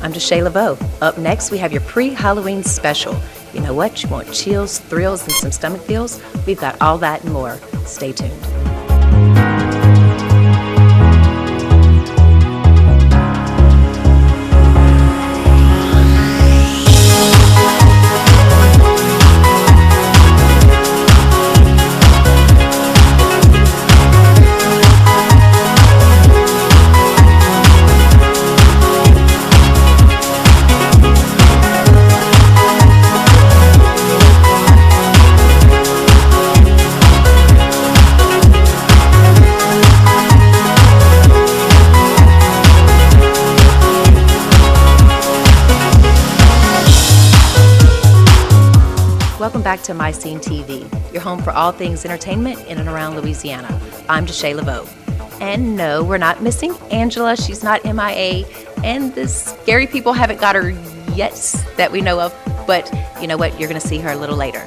I'm Deshay LeBeau. Up next, we have your pre-Halloween special. You know what? You want chills, thrills, and some stomach feels? We've got all that and more. Stay tuned. Welcome back to MyScene TV, your home for all things entertainment in and around Louisiana. I'm Deshay LeBeau. And no, we're not missing Angela. She's not MIA. And the scary people haven't got her yet that we know of. But you know what? You're going to see her a little later.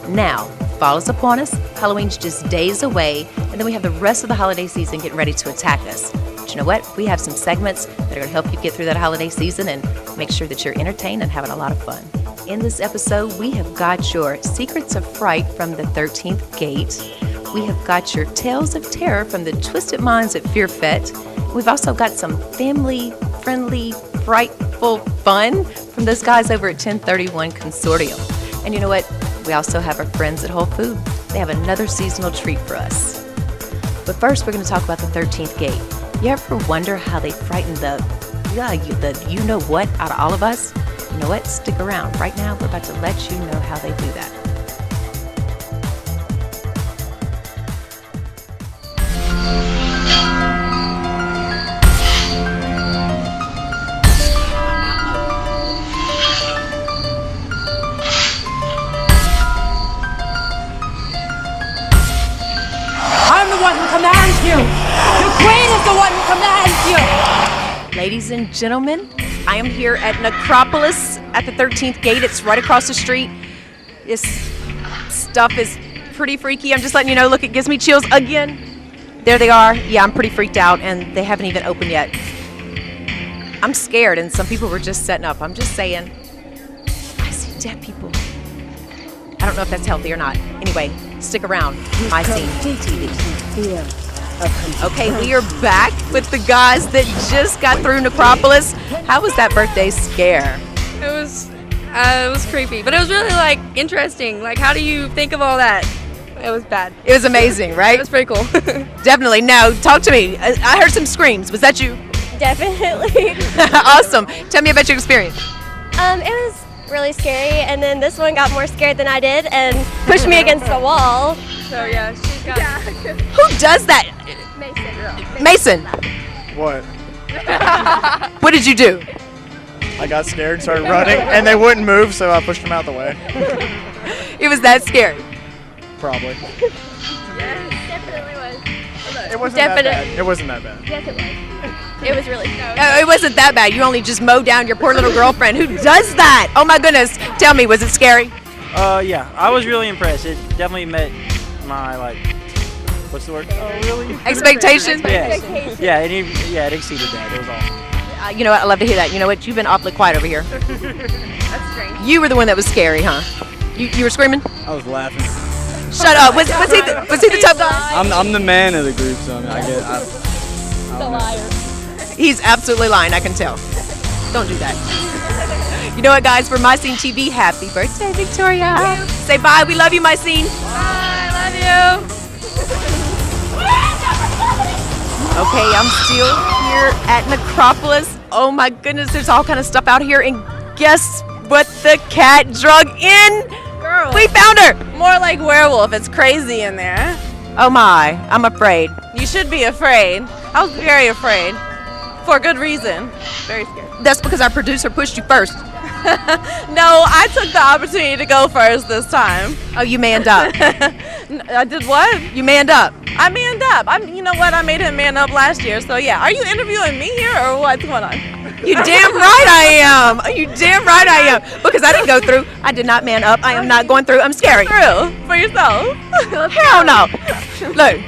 Now, fall is upon us. Halloween's just days away. And then we have the rest of the holiday season getting ready to attack us. But you know what? We have some segments that are going to help you get through that holiday season and make sure that you're entertained and having a lot of fun. In this episode, we have got your Secrets of Fright from the 13th Gate. We have got your Tales of Terror from the Twisted Minds at Fear Fete. We've also got some family-friendly, frightful fun from those guys over at 1031 Consortium. And you know what? We also have our friends at Whole Food. They have another seasonal treat for us. But first, we're going to talk about the 13th Gate. You ever wonder how they frighten the you-know-what out of all of us? You know what? Stick around. Right now, we're about to let you know how they do that. I'm the one who commands you! The Queen is the one who commands you! Ladies and gentlemen, I am here at Necropolis at the 13th Gate. It's right across the street. This stuff is pretty freaky. I'm just letting you know. Look, it gives me chills again. There they are. Yeah, I'm pretty freaked out, and they haven't even opened yet. I'm scared, and some people were just setting up. I'm just saying. I see dead people. I don't know if that's healthy or not. Anyway, stick around. MyScene TV. Okay, we are back with the guys that just got through Necropolis. How was that birthday scare? It was creepy, but it was really interesting. How do you think of all that? It was bad. It was amazing, right? It was pretty cool. Definitely. Now, talk to me. I heard some screams. Was that you? Definitely. Awesome. Tell me about your experience. It was really scary, and then this one got more scared than I did and pushed me against the wall. So yeah, she's got. Yeah. Who does that? Mason. What? What did you do? I got scared and started running, and they wouldn't move, so I pushed them out the way. It was that scary. Probably. Yes, definitely was. It wasn't that bad. It wasn't that bad. Yes, it was. It was really It wasn't that bad. You only just mowed down your poor little girlfriend. Who does that? Oh my goodness. Tell me, was it scary? Yeah, I was really impressed. It definitely met my, what's the word? Oh, really? Expectations? Yes. Yeah, it exceeded that. It was awesome. You know what? I love to hear that. You know what? You've been awfully quiet over here. That's strange. You were the one that was scary, huh? You were screaming? I was laughing. Shut up. Was he the tough guy? I'm the man of the group, so I the liar. He's absolutely lying, I can tell. Don't do that. You know what, guys? For MyScene TV, happy birthday, Victoria. Say bye. We love you, MyScene. Bye, I love you. Okay, I'm still here at Necropolis. Oh my goodness, there's all kind of stuff out here. And guess what the cat drug in? Girl. We found her. More like werewolf. It's crazy in there. Oh my, I'm afraid. You should be afraid. I was very afraid. For good reason. Very scared. That's because our producer pushed you first. No, I took the opportunity to go first this time. Oh, you manned up. I did what? You manned up. I manned up. You know what? I made him man up last year. So yeah, are you interviewing me here or what's going on? You damn right I am. You damn right I am. Because I didn't go through. I did not man up. I am not going through. I'm scary. Through for yourself. Hell no. Look,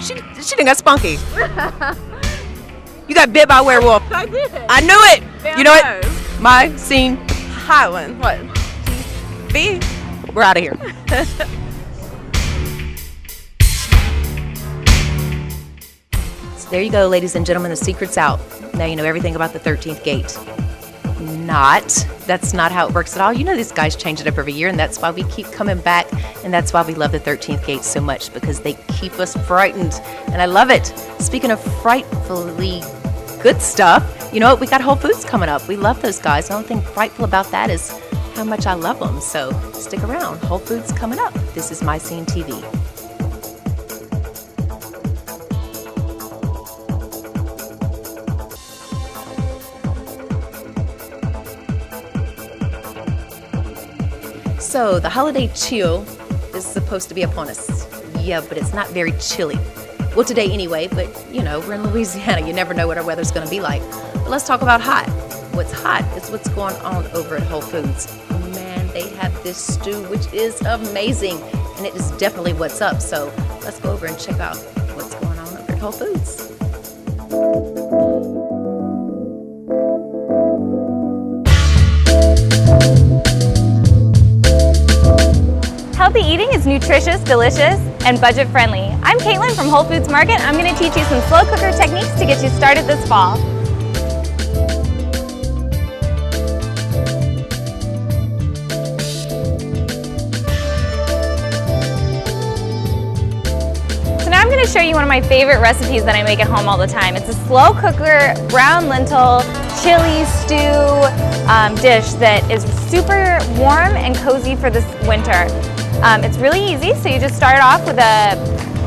she done got spunky. You got bit by a werewolf. I did. I knew it. You know what? MyScene. Hot one. What? B? We're out of here. So there you go, ladies and gentlemen. The secret's out. Now you know everything about the 13th gate. That's not how it works at all. You know these guys change it up every year, and that's why we keep coming back, and that's why we love the 13th gate so much, because they keep us frightened, and I love it. Speaking of frightfully good stuff, you know what? We got Whole Foods coming up. We love those guys. The only thing frightful about that is how much I love them. So stick around. Whole Foods coming up. This is MyScene TV. So the holiday chill is supposed to be upon us. Yeah, but it's not very chilly. Well, today anyway, but you know, we're in Louisiana. You never know what our weather's going to be like. But let's talk about hot. What's hot is what's going on over at Whole Foods. Man, they have this stew, which is amazing. And it is definitely what's up. So let's go over and check out what's going on over at Whole Foods. Healthy eating is nutritious, delicious, and budget-friendly. I'm Caitlin from Whole Foods Market. I'm going to teach you some slow cooker techniques to get you started this fall. So now I'm going to show you one of my favorite recipes that I make at home all the time. It's a slow cooker brown lentil chili stew dish that is super warm and cozy for this winter. It's really easy, so you just start off with a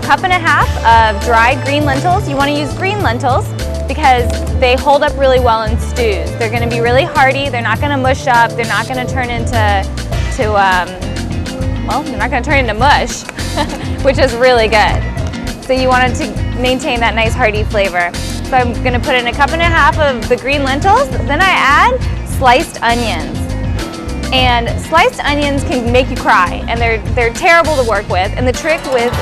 cup and a half of dry green lentils. You want to use green lentils because they hold up really well in stews. They're going to be really hearty, they're not going to mush up, they're not going to turn into mush, which is really good. So you wanted to maintain that nice hearty flavor. So I'm going to put in a cup and a half of the green lentils, then I add sliced onions. And sliced onions can make you cry, and they're terrible to work with. And the trick with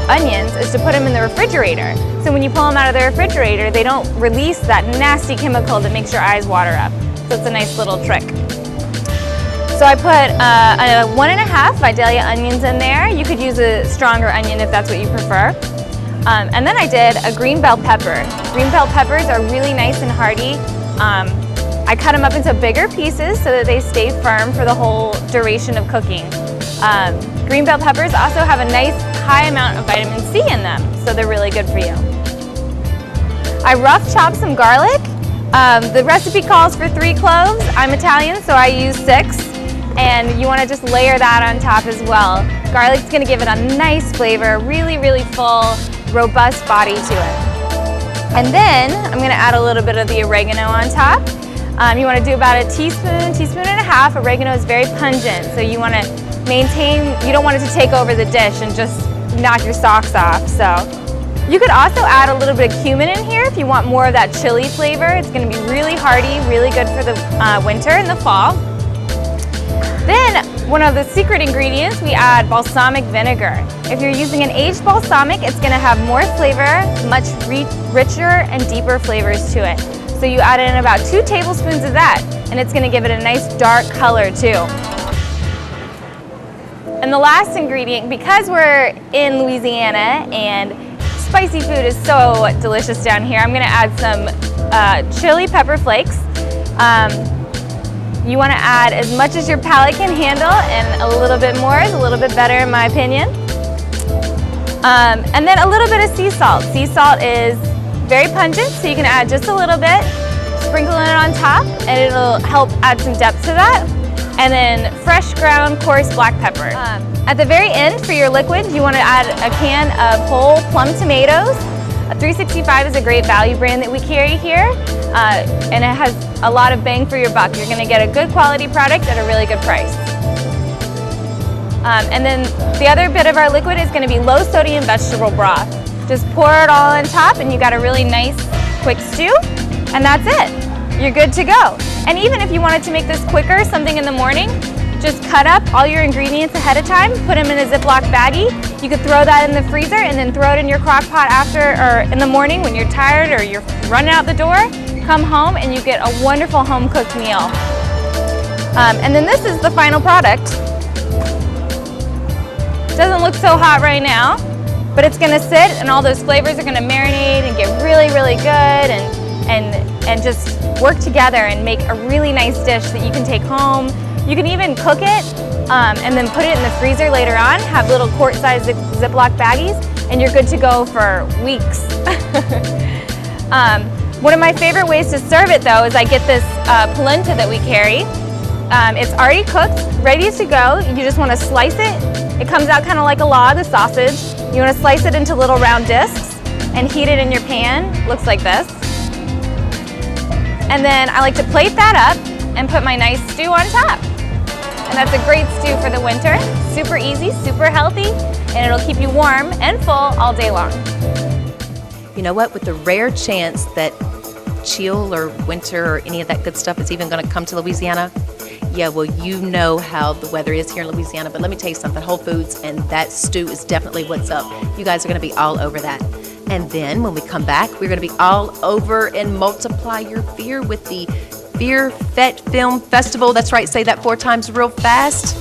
onions is to put them in the refrigerator. So when you pull them out of the refrigerator, they don't release that nasty chemical that makes your eyes water up. So it's a nice little trick. So I put a 1.5 Vidalia onions in there. You could use a stronger onion if that's what you prefer. And then I did a green bell pepper. Green bell peppers are really nice and hearty. I cut them up into bigger pieces so that they stay firm for the whole duration of cooking. Green bell peppers also have a nice high amount of vitamin C in them, so they're really good for you. I rough chopped some garlic. The recipe calls for 3 cloves. I'm Italian, so I use 6. And you want to just layer that on top as well. Garlic's going to give it a nice flavor, really, really full, robust body to it. And then I'm going to add a little bit of the oregano on top. You want to do about a teaspoon and a half. Oregano is very pungent, so you want to maintain, you don't want it to take over the dish and just knock your socks off. So you could also add a little bit of cumin in here if you want more of that chili flavor. It's going to be really hearty, really good for the winter and the fall. Then one of the secret ingredients, we add balsamic vinegar. If you're using an aged balsamic, it's going to have more flavor, much richer and deeper flavors to it. So you add in about 2 tablespoons of that, and it's going to give it a nice dark color too. And the last ingredient, because we're in Louisiana and spicy food is so delicious down here, I'm going to add some chili pepper flakes. You want to add as much as your palate can handle, and a little bit more is a little bit better in my opinion. And then a little bit of sea salt. Sea salt is very pungent, so you can add just a little bit, sprinkle it on top, and it'll help add some depth to that. And then fresh ground coarse black pepper. At the very end, for your liquid, you want to add a can of whole plum tomatoes. 365 is a great value brand that we carry here, and it has a lot of bang for your buck. You're going to get a good quality product at a really good price. And then the other bit of our liquid is going to be low sodium vegetable broth. Just pour it all on top and you got a really nice quick stew, and that's it. You're good to go. And even if you wanted to make this quicker, something in the morning, just cut up all your ingredients ahead of time, put them in a Ziploc baggie. You could throw that in the freezer and then throw it in your crock pot after, or in the morning when you're tired or you're running out the door. Come home and you get a wonderful home cooked meal. And then this is the final product. Doesn't look so hot right now, but it's gonna sit and all those flavors are gonna marinate and get really, really good and just work together and make a really nice dish that you can take home. You can even cook it and then put it in the freezer later on, have little quart-sized Ziploc baggies, and you're good to go for weeks. One of my favorite ways to serve it though is I get this polenta that we carry. It's already cooked, ready to go. You just want to slice it. It comes out kind of like a log of sausage. You want to slice it into little round discs and heat it in your pan. Looks like this. And then I like to plate that up and put my nice stew on top. And that's a great stew for the winter. Super easy, super healthy, and it'll keep you warm and full all day long. You know what? With the rare chance that chill or winter or any of that good stuff is even going to come to Louisiana, yeah, well, you know how the weather is here in Louisiana, but let me tell you something, Whole Foods and that stew is definitely what's up. You guys are going to be all over that. And then when we come back, we're going to be all over and multiply your fear with the Fear Fete Film Festival. That's right, say that 4 times real fast.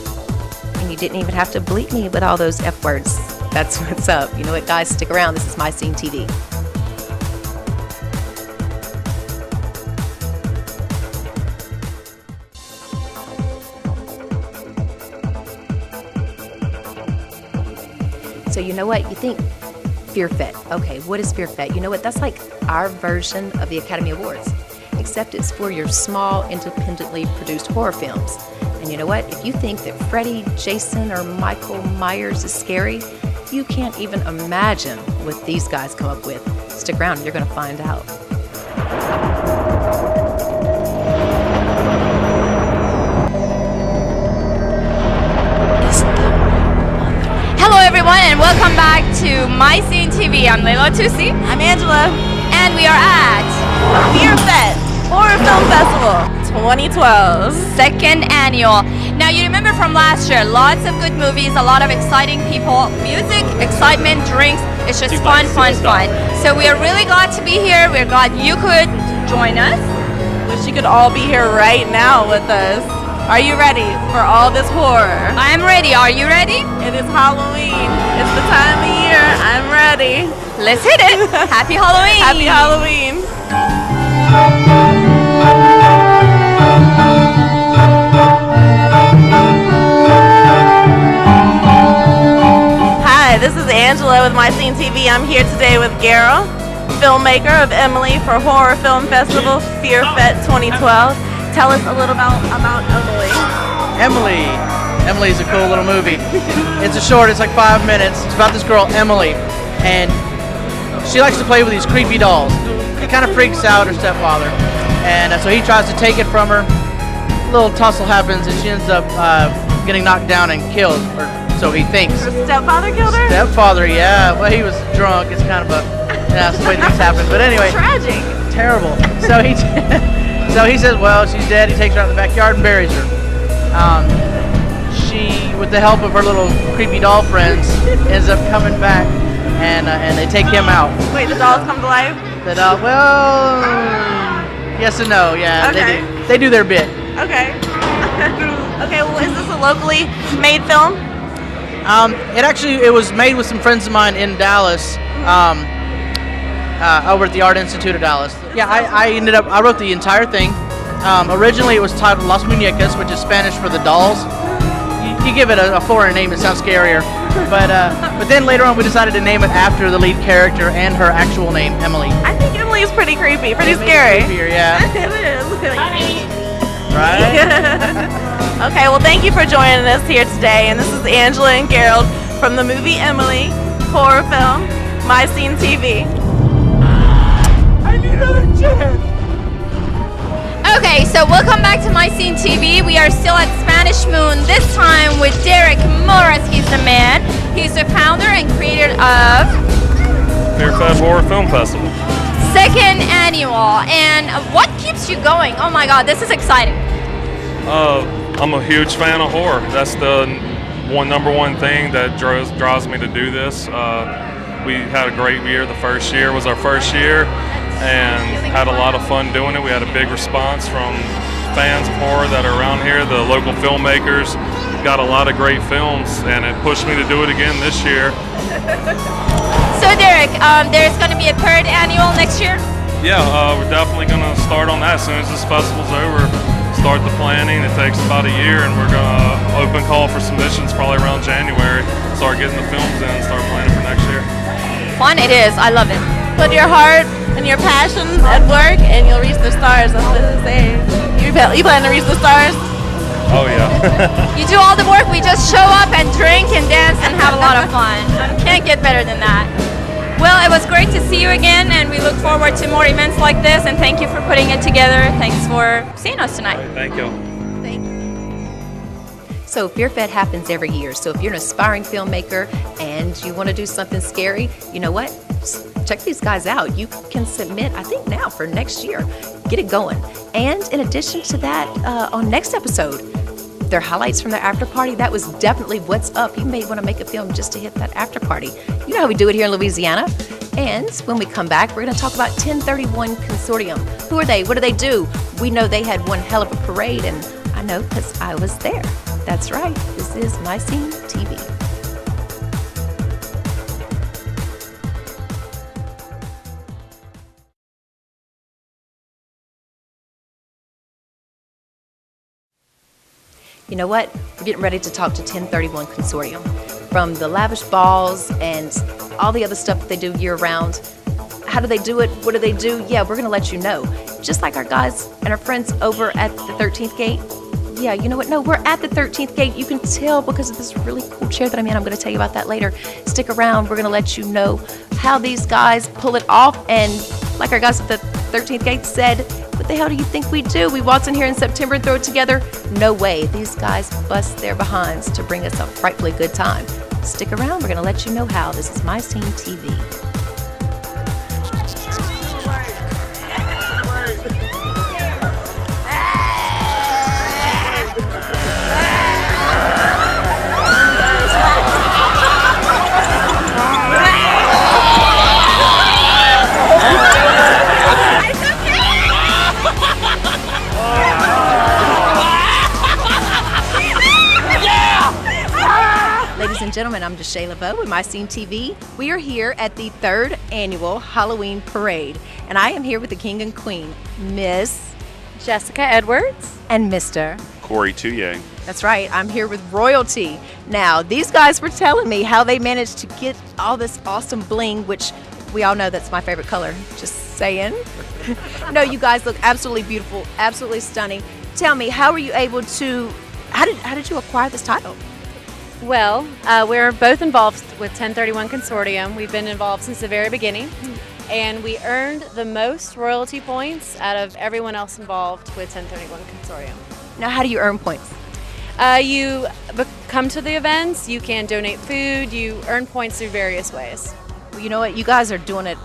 And you didn't even have to bleep me with all those F words. That's what's up. You know what, guys? Stick around. This is MyScene TV. So you know what? You think Fear Fete. Okay, what is Fear Fete? You know what? That's like our version of the Academy Awards, except it's for your small, independently produced horror films. And you know what? If you think that Freddy, Jason, or Michael Myers is scary, you can't even imagine what these guys come up with. Stick around, you're gonna find out. Hello everyone and welcome back to MyScene TV. I'm Layla Tusi. I'm Angela. And we are at Fear Fete Horror Film Festival 2012. Second annual. Now you remember from last year, lots of good movies, a lot of exciting people, music, excitement, drinks. It's just fun. So we are really glad to be here. We're glad you could join us. Wish you could all be here right now with us. Are you ready for all this horror? I am ready. Are you ready? It is Halloween. It's the time of year. I'm ready. Let's hit it. Happy Halloween. Happy Halloween. Hi, this is Angela with MyScene TV. I'm here today with Garrel, filmmaker of Emily for Horror Film Festival Fear Fete 2012. Tell us a little about Emily. Emily's a cool little movie. It's a short, it's like 5 minutes. It's about this girl, Emily, and she likes to play with these creepy dolls. It kind of freaks out her stepfather, and so he tries to take it from her. A little tussle happens, and she ends up getting knocked down and killed, or so he thinks. Her stepfather killed her? Stepfather, yeah. Well, he was drunk. It's kind of that's the way things happen. But anyway. Tragic. Terrible. So he says, well, she's dead. He takes her out in the backyard and buries her. She, with the help of her little creepy doll friends, ends up coming back, and they take him out. Wait, the dolls come to life? The doll, well, yes and no, yeah. Okay. They do their bit. Okay. Okay, well, is this a locally made film? It was made with some friends of mine in Dallas, over at the Art Institute of Dallas. Yeah, I wrote the entire thing. Originally it was titled Las Muñecas, which is Spanish for the dolls. You give it a foreign name, it sounds scarier. But then later on we decided to name it after the lead character and her actual name, Emily. I think Emily is pretty creepy, pretty scary. Creepier, yeah. It is. Right? Okay, well thank you for joining us here today. And this is Angela and Gerald from the movie Emily, horror film, MyScene TV. I need another chance. Okay, so welcome back to MyScene TV. We are still at Spanish Moon, this time with Derek Morris. He's the man. He's the founder and creator of Fear Fete Horror Film Festival. Second annual. And what keeps you going? Oh my God, this is exciting. I'm a huge fan of horror. That's the number one thing that draws me to do this. We had a great year. The first year was our first year, and had a lot of fun doing it. We had a big response from fans of horror that are around here, the local filmmakers, got a lot of great films, and it pushed me to do it again this year. So Derek, there's going to be a third annual next year? Yeah, we're definitely going to start on that as soon as this festival's over. Start the planning. It takes about a year, and we're going to open call for submissions probably around January. Start getting the films in and start planning for next year. Fun it is. I love it. Put your heart and your passion at work, and you'll reach the stars. That's what it says. You plan to reach the stars? Oh yeah. You do all the work. We just show up and drink and dance and have a lot of fun. Can't get better than that. Well, it was great to see you again, and we look forward to more events like this, and thank you for putting it together. Thanks for seeing us tonight. Right, thank you. So Fear Fete happens every year. So if you're an aspiring filmmaker and you want to do something scary, you know what? Just check these guys out. You can submit, I think now, for next year. Get it going. And in addition to that, on next episode, their highlights from their after party, that was definitely what's up. You may want to make a film just to hit that after party. You know how we do it here in Louisiana. And when we come back, we're going to talk about 1031 Consortium. Who are they? What do they do? We know they had one hell of a parade, and I know because I was there. That's right. This is MyScene TV. You know what? We're getting ready to talk to 1031 Consortium. From the lavish balls and all the other stuff that they do year-round. How do they do it? What do they do? Yeah, we're going to let you know. Just like our guys and our friends over at the 13th Gate. Yeah, you know what? No, we're at the 13th Gate. You can tell because of this really cool chair that I'm in. I'm going to tell you about that later. Stick around. We're going to let you know how these guys pull it off. And like our guys at the 13th Gate said, what the hell do you think we do? We waltz in here in September and throw it together? No way. These guys bust their behinds to bring us a frightfully good time. Stick around. We're going to let you know how. This is MyScene TV. Ladies and gentlemen, I'm Deshay LeVeaux with MyScene TV. We are here at the 3rd annual Halloween Parade, and I am here with the king and queen, Miss Jessica Edwards and Mr. Corey Touye. That's right, I'm here with royalty. Now, these guys were telling me how they managed to get all this awesome bling, which we all know that's my favorite color, just saying. No, you guys look absolutely beautiful, absolutely stunning. Tell me, how were you able to, how did you acquire this title? Well, we're both involved with 1031 Consortium. We've been involved since the very beginning, and we earned the most royalty points out of everyone else involved with 1031 Consortium. Now, how do you earn points? You come to the events, you can donate food, you earn points through various ways. Well, you know what? You guys are doing it,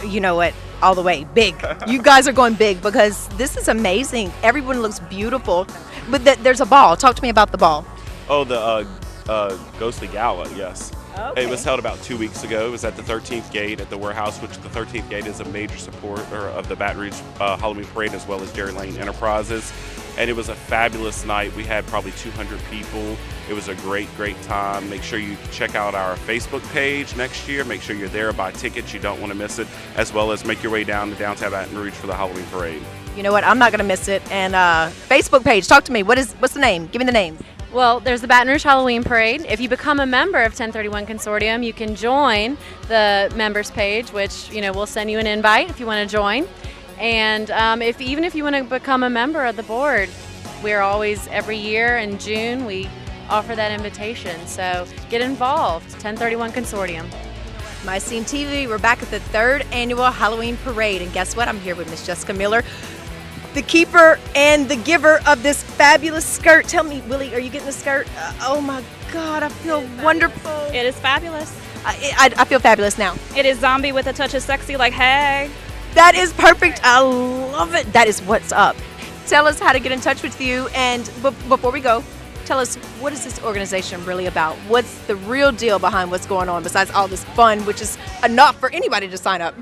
you know what, all the way, big. You guys are going big because this is amazing. Everyone looks beautiful, but there's a ball. Talk to me about the ball. Oh, the Ghostly Gala, yes. Okay. It was held about 2 weeks ago. It was at the 13th Gate at the warehouse, which the 13th Gate is a major supporter of the Baton Rouge Halloween Parade as well as Dairy Lane Enterprises. And it was a fabulous night. We had probably 200 people. It was a great, great time. Make sure you check out our Facebook page next year. Make sure you're there, buy tickets. You don't want to miss it, as well as make your way down to downtown Baton Rouge for the Halloween Parade. You know what? I'm not going to miss it. And Facebook page, talk to me. What's the name? Give me the name. Well, there's the Baton Rouge Halloween Parade. If you become a member of 1031 Consortium, you can join the members page, which, you know, we'll send you an invite if you want to join. And even if you want to become a member of the board, we're always, every year in June, we offer that invitation. So get involved, 1031 Consortium. MyScene TV, we're back at the 3rd annual Halloween Parade. And guess what? I'm here with Miss Jessica Miller, the keeper and the giver of this fabulous skirt. Tell me, Willie, are you getting the skirt? Oh my God, I feel wonderful. It is fabulous. I feel fabulous now. It is zombie with a touch of sexy, like, hey. That is perfect. I love it. That is what's up. Tell us how to get in touch with you. And before we go, tell us, what is this organization really about? What's the real deal behind what's going on besides all this fun, which is enough for anybody to sign up?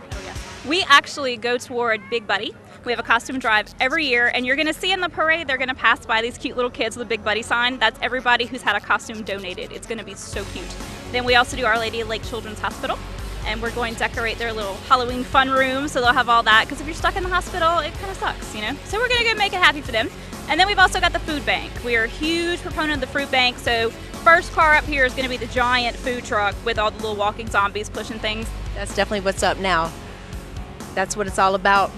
We actually go toward Big Buddy. We have a costume drive every year, and you're going to see in the parade, they're going to pass by these cute little kids with a Big Buddy sign. That's everybody who's had a costume donated. It's going to be so cute. Then we also do Our Lady of Lake Children's Hospital, and we're going to decorate their little Halloween fun room, so they'll have all that, because if you're stuck in the hospital, it kind of sucks, you know? So we're going to go make it happy for them. And then we've also got the food bank. We are a huge proponent of the food bank, so first car up here is going to be the giant food truck with all the little walking zombies pushing things. That's definitely what's up now. That's what it's all about.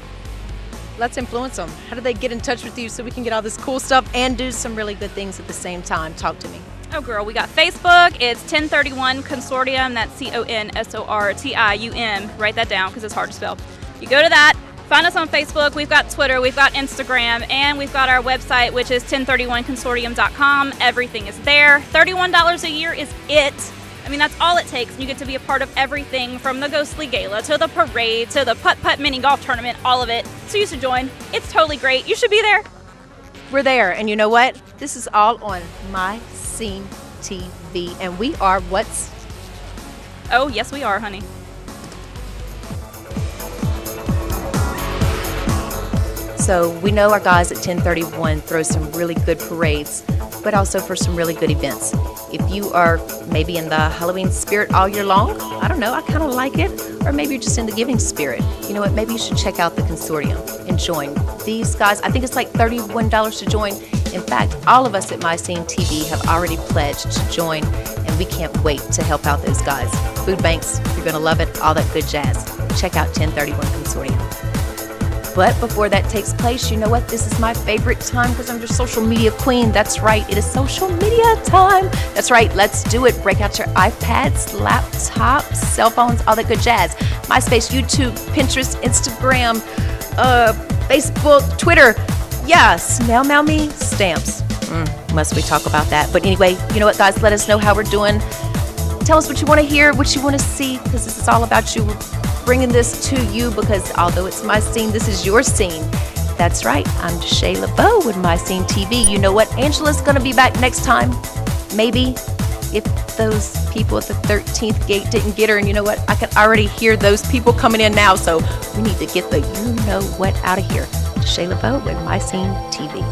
Let's influence them. How do they get in touch with you so we can get all this cool stuff and do some really good things at the same time? Talk to me. Oh girl, we got Facebook. It's 1031 Consortium. That's Consortium. Write that down because it's hard to spell. You go to that. Find us on Facebook. We've got Twitter. We've got Instagram. And we've got our website, which is 1031consortium.com. Everything is there. $31 a year is it. I mean, that's all it takes. And you get to be a part of everything from the Ghostly Gala to the parade to the putt-putt mini golf tournament, all of it. So you should join. It's totally great. You should be there. We're there. And you know what? This is all on MyScene TV. And we are what's? Oh, yes, we are, honey. So we know our guys at 1031 throw some really good parades, but also for some really good events. If you are maybe in the Halloween spirit all year long, I don't know, I kind of like it, or maybe you're just in the giving spirit. You know what, maybe you should check out the Consortium and join. These guys, I think it's like $31 to join. In fact, all of us at MyScene TV have already pledged to join, and we can't wait to help out those guys. Food banks, you're gonna love it, all that good jazz. Check out 1031 Consortium. But before that takes place, you know what? This is my favorite time because I'm your social media queen. That's right, it is social media time. That's right, let's do it. Break out your iPads, laptops, cell phones, all that good jazz. MySpace, YouTube, Pinterest, Instagram, Facebook, Twitter. Yeah, snail mail me stamps. Must we talk about that? But anyway, you know what, guys? Let us know how we're doing. Tell us what you want to hear, what you want to see, because this is all about you. Bringing this to you because although it's my scene, this is your scene. That's right, I'm Deshay LeBeau with MyScene TV. You know what? Angela's going to be back next time. Maybe if those people at the 13th gate didn't get her, and you know what? I can already hear those people coming in now, so we need to get the you-know-what out of here. Deshay LeBeau with MyScene TV.